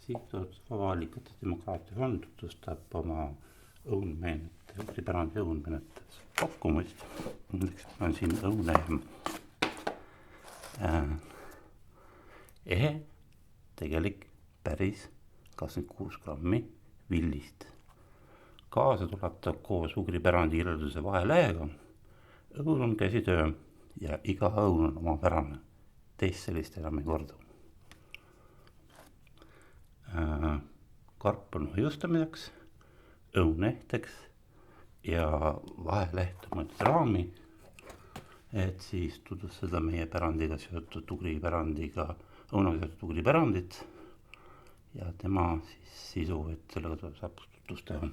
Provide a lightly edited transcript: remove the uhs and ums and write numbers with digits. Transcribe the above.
Sihtasutus Vabaalikute Demokraatia Fond tutvustab oma õunmeenete, õugripärandi õunmeenetes pakkumist. On siin õunehm ehe tegelik päris 26 grammi villist. Kaasa tuleb ta koos ugripärandi kirjelduse vahelehega. Õun on käsitöö ja iga õun on omapärane. Teist sellist enam ei kordu. Karp on hoiustamiseks, õunehteks ja vaheleht on mõeldud raami, et siis tutvustada meie pärandiga seotud ugripärandiga, õunaga seotud ugripärandit ja tema siis sisu, et sellega saab tutvustada.